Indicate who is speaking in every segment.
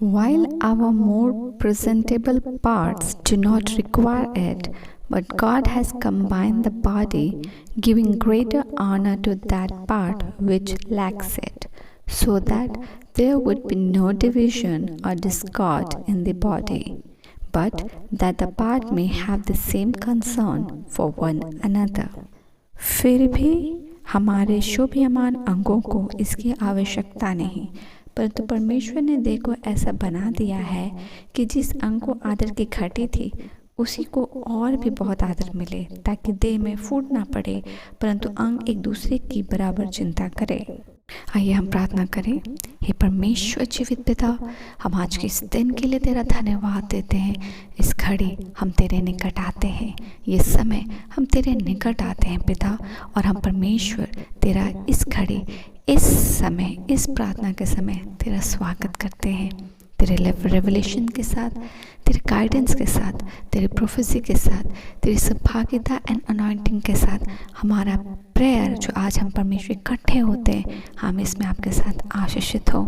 Speaker 1: While our more presentable parts do not require it, but God has combined the body, giving greater honor to that part which lacks it, so that there would be no division or discord in the body, but that the part may have the same concern for one another. फिर भी हमारे शोभयमान अंगों को इसकी आवश्यकता नहीं, परंतु परमेश्वर ने देह को ऐसा बना दिया है कि जिस अंग को आदर की घटी थी उसी को और भी बहुत आदर मिले, ताकि देह में फूट ना पड़े परंतु अंग एक दूसरे की बराबर चिंता करे। आइए हम प्रार्थना करें। हे परमेश्वर जीवित पिता, हम आज के इस दिन के लिए तेरा धन्यवाद देते हैं। इस घड़ी हम तेरे निकट आते हैं, ये समय हम तेरे निकट आते हैं पिता, और हम परमेश्वर तेरा इस घड़ी, इस समय, इस प्रार्थना के समय तेरा स्वागत करते हैं। तेरे रेवलेशन के साथ, तेरे गाइडेंस के साथ, तेरे प्रोफेसी के साथ, तेरी सहभागिता एंड अनॉइंटिंग के साथ हमारा प्रेयर जो आज हम परमेश्वर इकट्ठे होते हैं, हम इसमें आपके साथ आशीषित हो।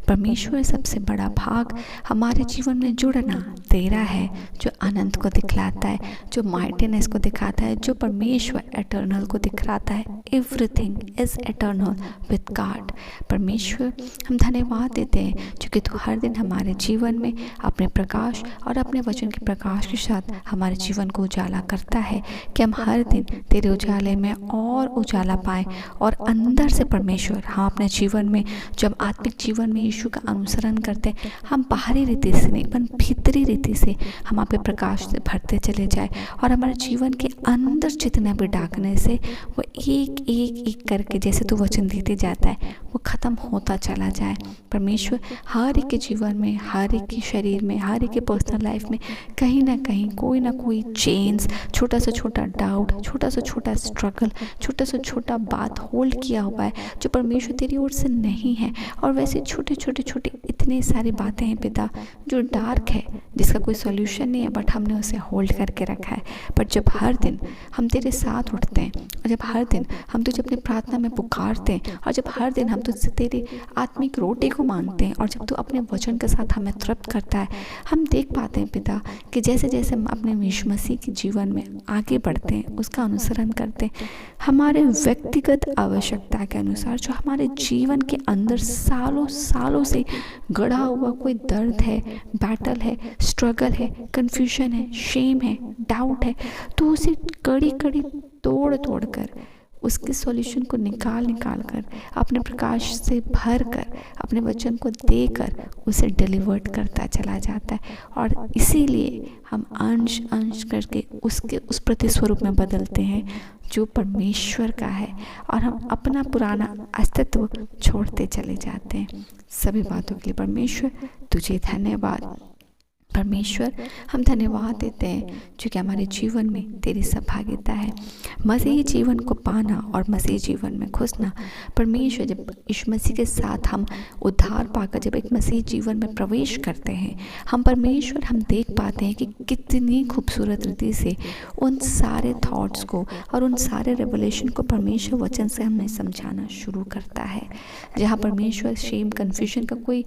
Speaker 1: परमेश्वर सबसे बड़ा भाग हमारे जीवन में जुड़ना तेरा है, जो अनंत को दिखलाता है, जो माइटीनेस को दिखाता है, जो परमेश्वर एटर्नल को दिखलाता है। Everything is eternal with God. परमेश्वर हम धन्यवाद देते हैं क्योंकि तू हर दिन हमारे जीवन में अपने प्रकाश और अपने वचन के प्रकाश के साथ हमारे जीवन को उजाला करता है, कि हम हर दिन तेरे उजाले में और उजाला पाएं, और अंदर से परमेश्वर हम अपने जीवन में, जब आत्मिक जीवन में यीशु का अनुसरण करते हैं, हम बाहरी रीति से नहीं पर भीतरी रीति से हम आप प्रकाश से भरते चले जाए, और हमारे जीवन के अंदर जितने भी डाकने से वो एक एक एक करके जैसे तो वचन देते जाता है वो ख़त्म होता चला जाए। परमेश्वर हर एक के जीवन में, हर एक के शरीर में, हर एक के पर्सनल लाइफ में कहीं ना कहीं कोई ना कोई चेंज, छोटा से छोटा डाउट, छोटा से छोटा स्ट्रगल, छोटा से छोटा बात होल्ड किया हुआ है जो परमेश्वर तेरी ओर से नहीं है। और वैसे छोटे छोटे छोटे इतनी सारी बातें हैं पिता जो डार्क है, जिसका कोई सॉल्यूशन नहीं है, बट हमने उसे होल्ड करके रखा है। बट जब हर दिन हम तेरे साथ उठते हैं, और जब हर दिन हम तुझे अपनी प्रार्थना में पुकारते हैं, और जब हर दिन हम तुझसे तेरी आत्मिक रोटी को मांगते हैं, और जब तू अपने वचन के साथ हमें तृप्त करता है, हम देख पाते हैं पिता कि जैसे जैसे हम अपने यीशु मसीह के जीवन में आगे बढ़ते हैं, उसका अनुसरण करते हैं, हमारे व्यक्तिगत आवश्यकता के अनुसार जो हमारे जीवन के अंदर सालों सालों से गढ़ा हुआ कोई दर्द है, बैटल है, स्ट्रगल है, कन्फ्यूजन है, शेम है, डाउट है, तो उसे कड़ी कड़ी तोड़ तोड़ कर उसके सॉल्यूशन को निकाल कर अपने प्रकाश से भर कर अपने वचन को देकर उसे डिलीवर्ड करता चला जाता है। और इसीलिए हम अंश अंश करके उसके उस प्रतिस्वरूप में बदलते हैं जो परमेश्वर का है, और हम अपना पुराना अस्तित्व छोड़ते चले जाते हैं। सभी बातों के लिए परमेश्वर तुझे धन्यवाद। परमेश्वर हम धन्यवाद देते हैं क्योंकि हमारे जीवन में तेरी सहभागिता है। मसीही जीवन को पाना और मसीही जीवन में घुसना, परमेश्वर जब यीशु मसीह के साथ हम उद्धार पाकर जब एक मसीही जीवन में प्रवेश करते हैं, हम परमेश्वर हम देख पाते हैं कि कितनी खूबसूरत रीति से उन सारे थॉट्स को और उन सारे रेवलेशन को परमेश्वर वचन से हमें समझाना शुरू करता है। जहाँ परमेश्वर शेम कन्फ्यूजन का कोई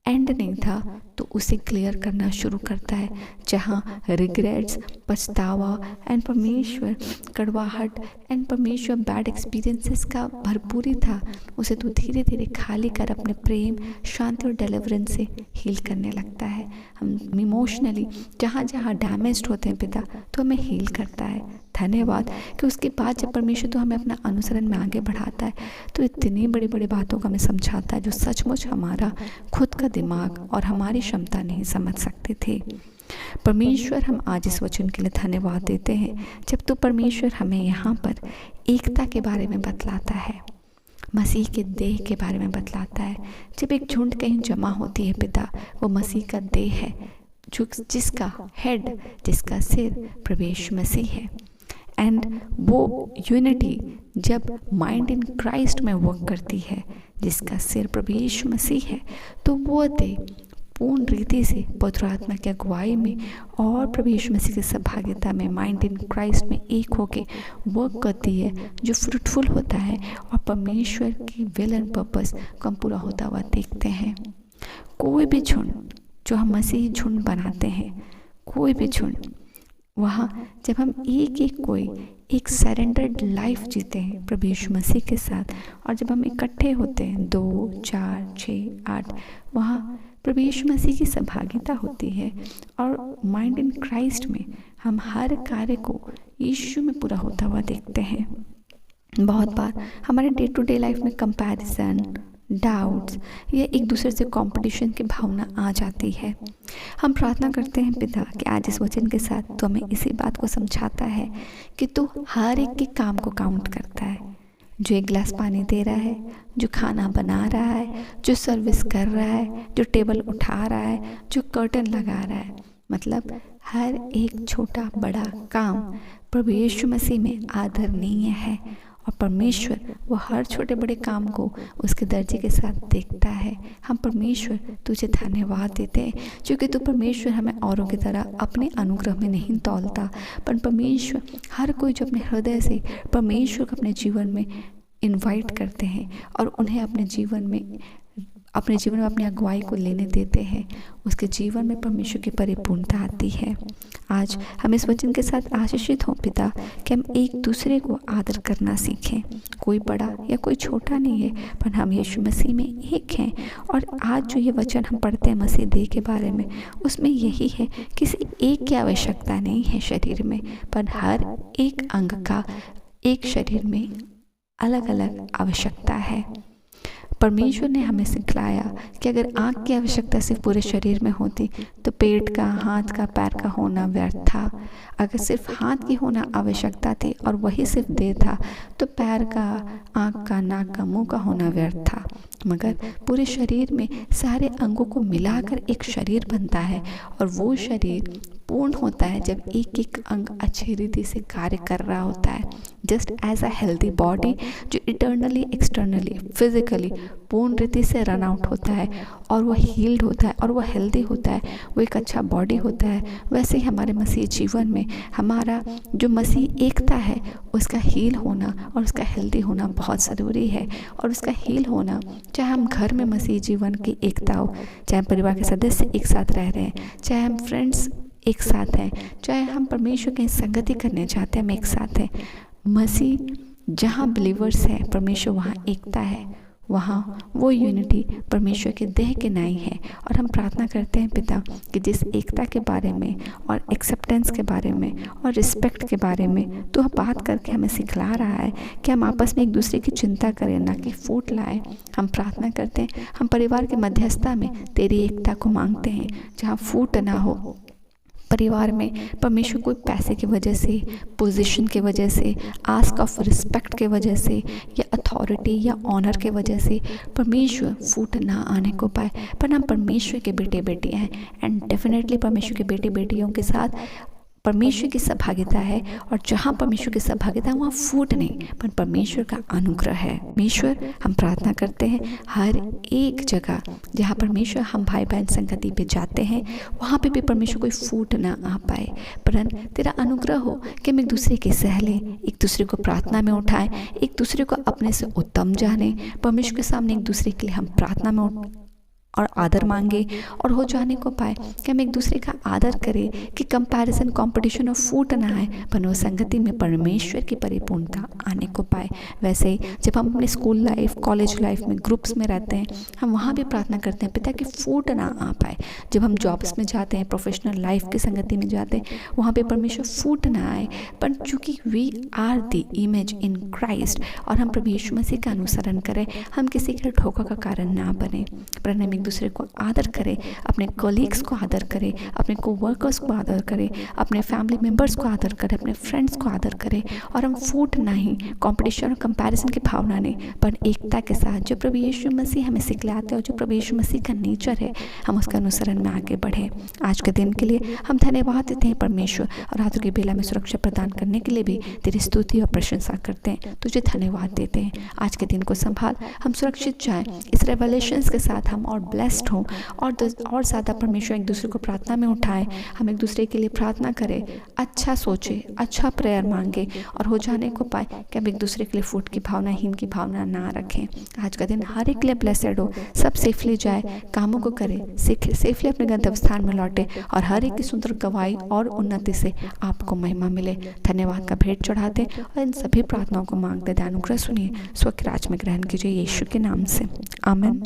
Speaker 1: एंड नहीं था तो उसे क्लियर करना शुरू करता है। जहाँ रिग्रेट्स, पछतावा एंड परमेश्वर कड़वाहट एंड परमेश्वर बैड एक्सपीरियंसेस का भरपूरी था, उसे तो धीरे धीरे खाली कर अपने प्रेम, शांति और डिलीवरेंस से हील करने लगता है। हम इमोशनली जहाँ जहाँ डैमेज्ड होते हैं पिता तो हमें हील करता है। धन्यवाद कि उसके बाद जब परमेश्वर तो हमें अपना अनुसरण में आगे बढ़ाता है तो इतनी बड़ी बड़ी बातों को हमें समझाता है जो सचमुच हमारा खुद का दिमाग और हमारी क्षमता नहीं समझ सकते थे। परमेश्वर हम आज इस वचन के लिए धन्यवाद देते हैं जब तो परमेश्वर हमें यहाँ पर एकता के बारे में बतलाता है, मसीह के देह के बारे में बतलाता है। जब एक झुंड कहीं जमा होती है पिता, वो मसीह का देह है जो जिसका हेड, जिसका सिर प्रवेश मसीह है। एंड वो यूनिटी जब माइंड इन क्राइस्ट में वर्क करती है, जिसका सिर प्रवेश मसीह है, तो वो देह पूर्ण रीति से पवित्र आत्मा की अगुवाई में और प्रवेश मसीह की सहभागिता में माइंड इन क्राइस्ट में एक होके वर्क करती है, जो फ्रूटफुल होता है और परमेश्वर की विल एंड पर्पस को हम पूरा होता हुआ देखते हैं। कोई भी झुंड जो हम मसीही झुंड बनाते हैं, कोई भी झुंड, वहाँ जब हम एक सरेंडर्ड लाइफ जीते हैं प्रभु यीशु मसीह के साथ, और जब हम इकट्ठे होते हैं 2, 4, 6, 8, वहाँ प्रभु यीशु मसीह की सहभागिता होती है। और माइंड इन क्राइस्ट में हम हर कार्य को यीशु में पूरा होता हुआ देखते हैं। बहुत बार हमारे डे टू डे लाइफ में कंपैरिजन, डाउट्स या एक दूसरे से कंपटीशन की भावना आ जाती है। हम प्रार्थना करते हैं पिता कि आज इस वचन के साथ तो हमें इसी बात को समझाता है कि तू हर एक के काम को काउंट करता है, जो एक गिलास पानी दे रहा है, जो खाना बना रहा है, जो सर्विस कर रहा है, जो टेबल उठा रहा है, जो कर्टन लगा रहा है, मतलब हर एक छोटा बड़ा काम प्रभु यीशु मसीह में आदरणीय है। और परमेश्वर वो हर छोटे बड़े काम को उसके दर्जे के साथ देखता है। हम परमेश्वर तुझे धन्यवाद देते हैं, क्योंकि तू परमेश्वर हमें औरों की तरह अपने अनुग्रह में नहीं तौलता, पर परमेश्वर हर कोई जो अपने हृदय से परमेश्वर को अपने जीवन में इनवाइट करते हैं और उन्हें अपने जीवन में अपनी अगुवाई को लेने देते हैं, उसके जीवन में परमेश्वर की परिपूर्णता आती है। आज हम इस वचन के साथ आशीषित हों पिता कि हम एक दूसरे को आदर करना सीखें। कोई बड़ा या कोई छोटा नहीं है, पर हम यीशु मसीह में एक हैं। और आज जो ये वचन हम पढ़ते हैं मसीह देह के बारे में, उसमें यही है, किसी एक की आवश्यकता नहीं है शरीर में, पर हर एक अंग का एक शरीर में अलग अलग आवश्यकता है। परमेश्वर ने हमें सिखलाया कि अगर आँख की आवश्यकता सिर्फ पूरे शरीर में होती तो पेट का, हाथ का, पैर का होना व्यर्थ था। अगर सिर्फ हाथ की होना आवश्यकता थी और वही सिर्फ देह था तो पैर का, आँख का, नाक का, मुंह का होना व्यर्थ था। मगर पूरे शरीर में सारे अंगों को मिलाकर एक शरीर बनता है, और वो शरीर पूर्ण होता है जब एक एक अंग अच्छी रीति से कार्य कर रहा होता है। Just as a healthy body जो इंटरनली, एक्सटर्नली, फिजिकली पूर्ण रीति से रन आउट होता है और वो हील्ड होता है और वो हेल्दी होता है, वो एक अच्छा बॉडी होता है, वैसे ही हमारे मसीह जीवन में हमारा जो मसीह एकता है उसका हील होना और उसका हेल्दी होना बहुत ज़रूरी है। और उसका हील होना, चाहे हम घर में मसीह जीवन की एकता हो, चाहे परिवार के सदस्य एक साथ रह रहे हैं, चाहे हम फ्रेंड्स एक साथ हैं, चाहे हम परमेश्वर की संगति करने चाहते हैं, हम एक साथ हैं। मसीह जहाँ बिलीवर्स है, परमेश्वर वहाँ एकता है, वहाँ वो यूनिटी परमेश्वर के देह के नाई है। और हम प्रार्थना करते हैं पिता कि जिस एकता के बारे में और एक्सेप्टेंस के बारे में और रिस्पेक्ट के बारे में तो बात करके हमें सिखला रहा है कि हम आपस में एक दूसरे की चिंता करें, ना कि फूट लाएं। हम प्रार्थना करते हैं, हम परिवार के मध्यस्थता में तेरी एकता को मांगते हैं, जहाँ फूट ना हो। परिवार में परमेश्वर कोई पैसे की वजह से, पोजीशन की वजह से, आस्क ऑफ रिस्पेक्ट के वजह से या अथॉरिटी या ऑनर के वजह से परमेश्वर फूट ना आने को पाए। पर हम परमेश्वर के बेटे बेटियां हैं, एंड डेफिनेटली परमेश्वर के बेटे बेटियों के साथ परमेश्वर की सहभागिता है, और जहाँ परमेश्वर की सहभागिता है वहाँ फूट नहीं, पर परमेश्वर का अनुग्रह है। परमेश्वर, हम प्रार्थना करते हैं हर एक जगह जहाँ परमेश्वर हम भाई बहन संगति पे जाते हैं वहाँ पे भी परमेश्वर कोई फूट ना आ पाए, परंतु तेरा अनुग्रह हो कि हम एक दूसरे के सह लें, एक दूसरे को प्रार्थना में उठाएं, एक दूसरे को अपने से उत्तम जाने, परमेश्वर के सामने एक दूसरे के लिए हम प्रार्थना में और आदर मांगे और हो जाने को पाए कि हम एक दूसरे का आदर करें, कि कंपैरिजन, कंपटीशन और फूट ना आए, पर वो संगति में परमेश्वर की परिपूर्णता आने को पाए। वैसे ही जब हम अपने स्कूल लाइफ, कॉलेज लाइफ में ग्रुप्स में रहते हैं, हम वहाँ भी प्रार्थना करते हैं पिता कि फूट ना आ पाए। जब हम जॉब्स में जाते हैं, प्रोफेशनल लाइफ की संगति में जाते हैं, वहाँ पर परमेश्वर फूट ना आए, पर चूँकि we are the image in Christ और हम प्रभु यीशु मसीह का अनुसरण करें, हम किसी के धोखा का कारण ना बने, पर हम दूसरे को आदर करें, अपने कलीग्स को आदर करें, अपने कोवर्कर्स को आदर करें, अपने फैमिली मेंबर्स को आदर करें, अपने फ्रेंड्स को आदर करें, और हम फूट नहीं, कंपटीशन और कंपैरिजन की भावना नहीं, पर एकता के साथ जो प्रभु यीशु मसीह हमें सिखलाते हैं और जो प्रभु यीशु मसीह का नेचर है, हम उसका अनुसरण में आगे बढ़े। आज के दिन के लिए हम धन्यवाद देते हैं परमेश्वर, और रातों की बेला में सुरक्षा प्रदान करने के लिए भी तेरी स्तुति और प्रशंसा करते हैं, तुझे धन्यवाद देते हैं। आज के दिन को संभाल, हम सुरक्षित जाएं, इस रेवलेशंस के साथ हम और ब्लेस्ड हों और ज़्यादा परमेश्वर एक दूसरे को प्रार्थना में उठाए, हम एक दूसरे के लिए प्रार्थना करें, अच्छा सोचें, अच्छा प्रेयर मांगे और हो जाने को पाए कि हम एक दूसरे के लिए फूट की भावना, हीन की भावना ना रखें। आज का दिन हर एक के लिए ब्लेसेड हो, सब सेफली जाए, कामों को करें, सेफली अपने गंतव्य स्थान में लौटे और हर एक की सुंदर गवाही और उन्नति से आपको महिमा मिले। धन्यवाद का भेंट चढ़ाते और इन सभी प्रार्थनाओं को मांगते, अनुग्रह सुनिए, स्वर्ग राज्य में ग्रहण कीजिए यीशु के नाम से, आमीन।